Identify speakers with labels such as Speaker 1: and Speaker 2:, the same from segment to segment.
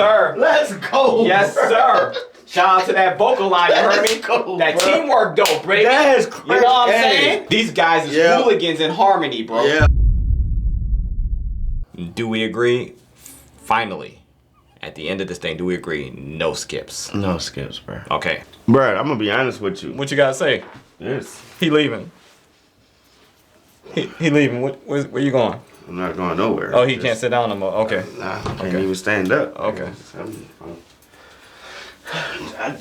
Speaker 1: sir.
Speaker 2: Let's go.
Speaker 1: Yes,
Speaker 2: bro.
Speaker 1: sir. Shout out to that vocal line, you heard me?
Speaker 2: Go,
Speaker 1: that
Speaker 2: bro.
Speaker 1: teamwork though, baby.
Speaker 2: That is crazy.
Speaker 1: You know what I'm saying? These guys is hooligans in harmony, bro.
Speaker 2: Yeah.
Speaker 1: Do we agree? Finally, at the end of this thing, do we agree? No skips.
Speaker 2: No skips, bro.
Speaker 1: Okay.
Speaker 2: Bro, I'm gonna be honest with you.
Speaker 1: What you gotta say?
Speaker 2: Yes.
Speaker 1: He leaving. He leaving. Where you going?
Speaker 2: I'm not going nowhere.
Speaker 1: Oh, he can't sit down no more. Okay.
Speaker 2: Nah, I can't even stand up.
Speaker 1: Okay.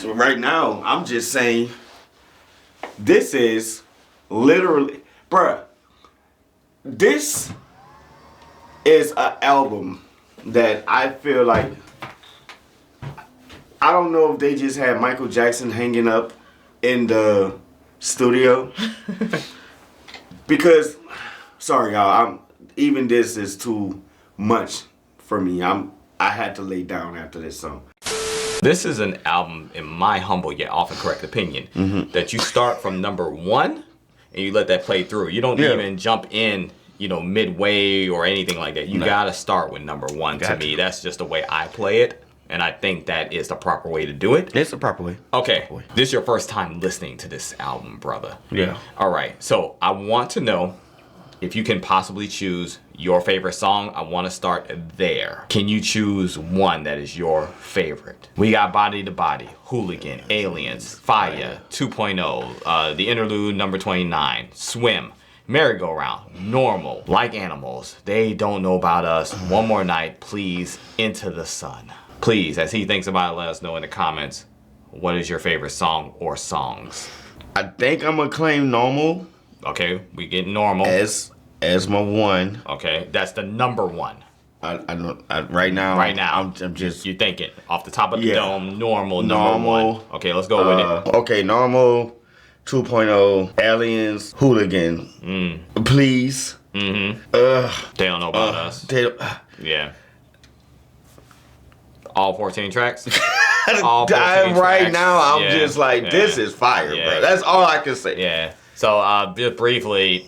Speaker 2: Right now, I'm just saying, this is literally, bruh, this is an album that I feel like, I don't know if they just had Michael Jackson hanging up in the studio. Because, sorry y'all, even this is too much for me. I had to lay down after this song.
Speaker 1: This is an album, in my humble yet often correct opinion, that you start from number 1 and you let that play through. You don't even jump in, you know, midway or anything like that. You gotta start with number 1. To me, that's just the way I play it, and I think that is the proper way to do it.
Speaker 2: It's the proper way.
Speaker 1: Okay, this is your first time listening to this album, brother.
Speaker 2: Yeah.
Speaker 1: All right, so I want to know if you can possibly choose your favorite song. I want to start there. Can you choose one that is your favorite? We got Body to Body, Hooligan, Aliens, Fire, 2.0, the interlude number 29, Swim, Merry-Go-Round, Normal, Like Animals, They Don't Know About Us, One More Night, Please, Into the Sun. Please, as he thinks about it, let us know in the comments, what is your favorite song or songs?
Speaker 2: I think I'm gonna claim Normal.
Speaker 1: Okay, we get Normal.
Speaker 2: As my 1.
Speaker 1: Okay, that's the number 1.
Speaker 2: I don't, right now. I'm just.
Speaker 1: You thinking off the top of the
Speaker 2: Yeah.
Speaker 1: dome, Normal, number
Speaker 2: Normal.
Speaker 1: 1. Okay, let's go with it.
Speaker 2: Okay, Normal, 2.0, Aliens, Hooligan, Please.
Speaker 1: They don't know about us. Yeah. All 14 tracks? All 14
Speaker 2: right
Speaker 1: tracks.
Speaker 2: now, I'm
Speaker 1: Yeah,
Speaker 2: just like, this is fire,
Speaker 1: yeah.
Speaker 2: bro. That's all I can say.
Speaker 1: Yeah. So just briefly,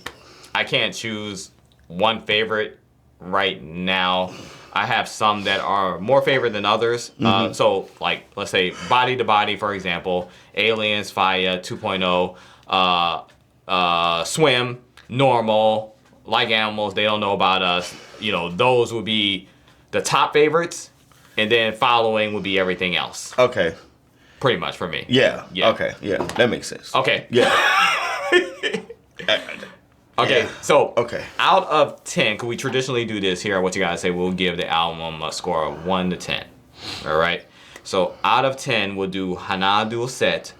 Speaker 1: I can't choose one favorite right now. I have some that are more favorite than others. So like, let's say Body to Body, for example, Aliens, Fire, 2.0, Swim, Normal, Like Animals, They Don't Know About Us. You know, those would be the top favorites. And then following would be everything else.
Speaker 2: Okay.
Speaker 1: Pretty much for me.
Speaker 2: Yeah.
Speaker 1: Yeah.
Speaker 2: Okay. Yeah. That makes sense.
Speaker 1: Okay.
Speaker 2: Yeah.
Speaker 1: Okay, so
Speaker 2: okay.
Speaker 1: Out of 10, because we traditionally do this here, what you gotta say, we'll give the album a score of 1 to 10. All right? So out of 10, we'll do Hana do set,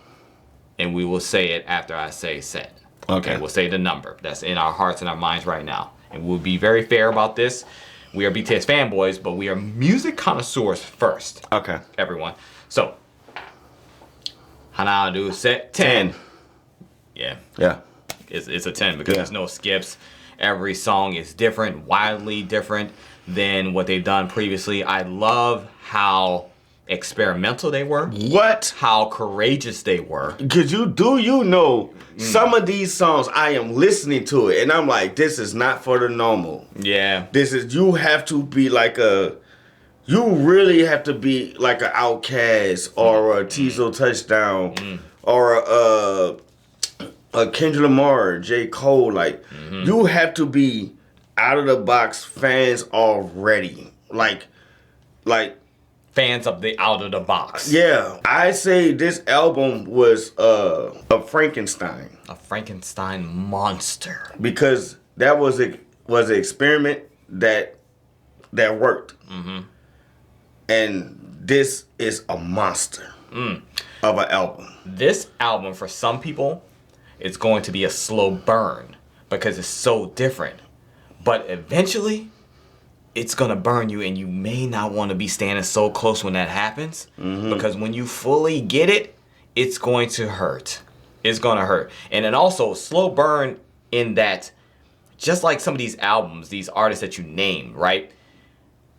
Speaker 1: and we will say it after I say set.
Speaker 2: Okay.
Speaker 1: We'll say the number. That's in our hearts and our minds right now. And we'll be very fair about this. We are BTS fanboys, but we are music connoisseurs first.
Speaker 2: Okay.
Speaker 1: Everyone. So, Hana do set 10. Yeah.
Speaker 2: Yeah.
Speaker 1: It's a 10 because there's no skips. Every song is different, wildly different than what they've done previously. I love how experimental they were.
Speaker 2: What?
Speaker 1: How courageous they were.
Speaker 2: Cause you know some of these songs I am listening to it and I'm like, this is not for the normal.
Speaker 1: Yeah.
Speaker 2: You have to be like you really have to be like an Outkast or a Tizo Touchdown or a Kendrick Lamar, J. Cole. Like you have to be out of the box fans already. Like
Speaker 1: fans of the out of the box.
Speaker 2: Yeah, I say this album was a Frankenstein.
Speaker 1: A Frankenstein monster.
Speaker 2: Because that was an experiment that worked. And this is a monster of an album.
Speaker 1: This album, for some people, is going to be a slow burn because it's so different. But eventually, it's going to burn you, and you may not want to be standing so close when that happens. Because when you fully get it, it's going to hurt. It's going to hurt. And then also, slow burn in that, just like some of these albums, these artists that you named, right?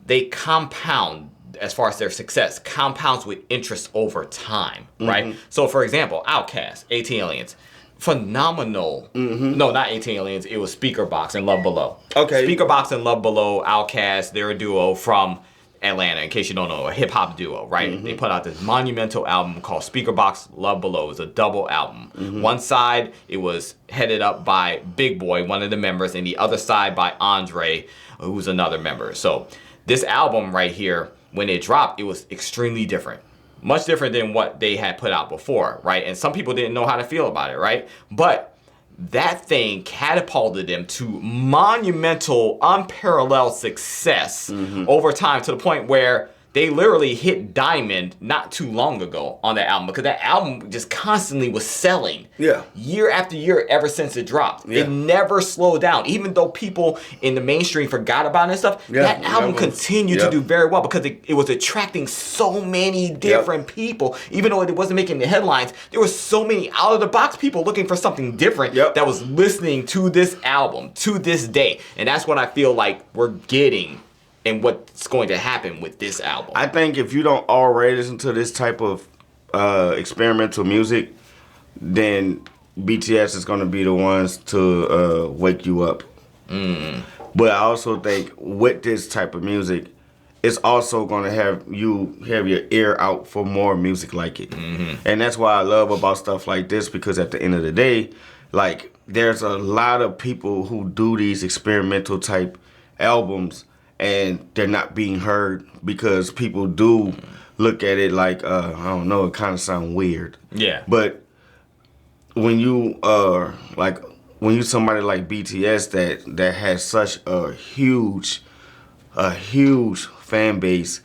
Speaker 1: They compound, as far as their success, compounds with interest over time, right? So, for example, Outkast, 18 Aliens. Phenomenal. No, not 18 Aliens. It was Speaker Box and Love Below.
Speaker 2: Okay.
Speaker 1: Speaker Box and Love Below, Outkast, they're a duo from Atlanta, in case you don't know, a hip hop duo, right? They put out this monumental album called Speakerboxxx Love Below. It was a double album. One side, it was headed up by Big Boy, one of the members, and the other side by Andre, who's another member. So this album right here, when it dropped, it was extremely different. Much different than what they had put out before, right? And some people didn't know how to feel about it, right? But that thing catapulted them to monumental, unparalleled success over time, to the point where they literally hit diamond not too long ago on that album, because that album just constantly was selling year after year ever since it dropped. It never slowed down. Even though people in the mainstream forgot about it and stuff, that album continued to do very well, because it was attracting so many different people. Even though it wasn't making the headlines, there were so many out-of-the-box people looking for something different that was listening to this album to this day. And that's what I feel like we're getting and what's going to happen with this album.
Speaker 2: I think if you don't already listen to this type of experimental music, then BTS is going to be the ones to wake you up. But I also think with this type of music, it's also going to have you have your ear out for more music like it. And that's why I love about stuff like this, because at the end of the day, like, there's a lot of people who do these experimental type albums, and they're not being heard because people do look at it like, I don't know, it kind of sounds weird. Yeah. But when you when you somebody like BTS that has such a huge fan base,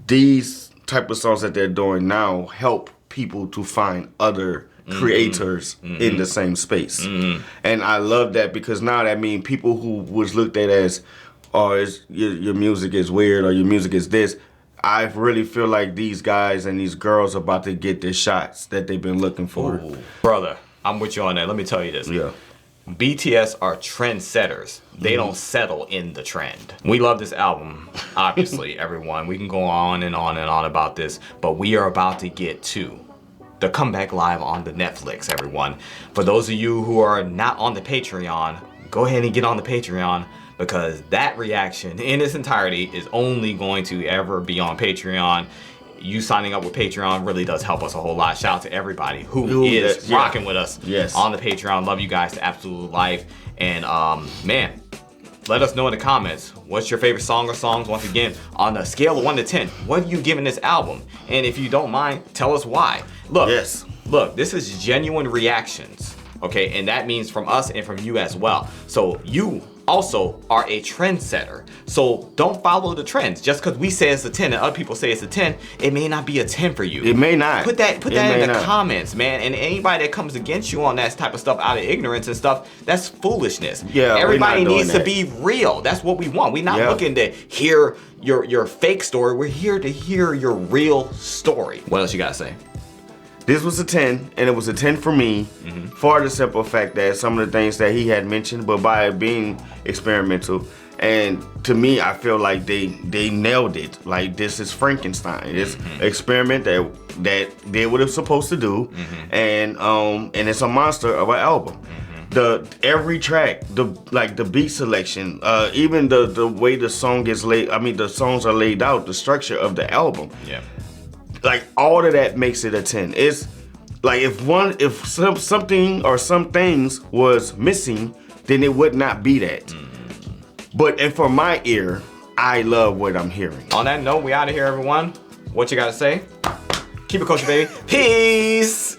Speaker 2: these type of songs that they're doing now help people to find other creators in the same space. And I love that, because now that means people who was looked at as, oh, your music is weird or your music is this, I really feel like these guys and these girls are about to get their shots that they've been looking for.
Speaker 1: Ooh. Brother, I'm with you on that. Let me tell you this. Yeah. BTS are trendsetters. They don't settle in the trend. We love this album, obviously, everyone. We can go on and on and on about this, but we are about to get to the comeback live on the Netflix, everyone. For those of you who are not on the Patreon, go ahead and get on the Patreon, because that reaction in its entirety is only going to ever be on Patreon. You signing up with Patreon really does help us a whole lot. Shout out to everybody who is rocking with us on the Patreon. Love you guys to absolute life. And man, let us know in the comments, what's your favorite song or songs? Once again, on a scale of 1 to 10, what are you giving this album? And if you don't mind, tell us why. Look, look, this is genuine reactions, okay? And that means from us and from you as well. So you also are a trendsetter. So don't follow the trends. Just because we say it's a 10 and other people say it's a 10, it may not be a 10 for you.
Speaker 2: It may not.
Speaker 1: Put that in the comments, man. And anybody that comes against you on that type of stuff out of ignorance and stuff, that's foolishness. Yeah, everybody needs to be real. That's what we want. We're not looking to hear your fake story. We're here to hear your real story. What else you gotta say?
Speaker 2: This was a 10, and it was a 10 for me, for the simple fact that some of the things that he had mentioned, but by it being experimental, and to me, I feel like they nailed it. Like, this is Frankenstein. It's experiment that they were supposed to do, and it's a monster of an album. Every track, the beat selection, even the way the song is laid. I mean, the songs are laid out, the structure of the album. Yeah. Like, all of that makes it a 10. It's like if something or some things was missing, then it would not be that. But and for my ear, I love what I'm hearing.
Speaker 1: On that note, we out of here, everyone. What you gotta say? Keep it kosher, baby. Peace.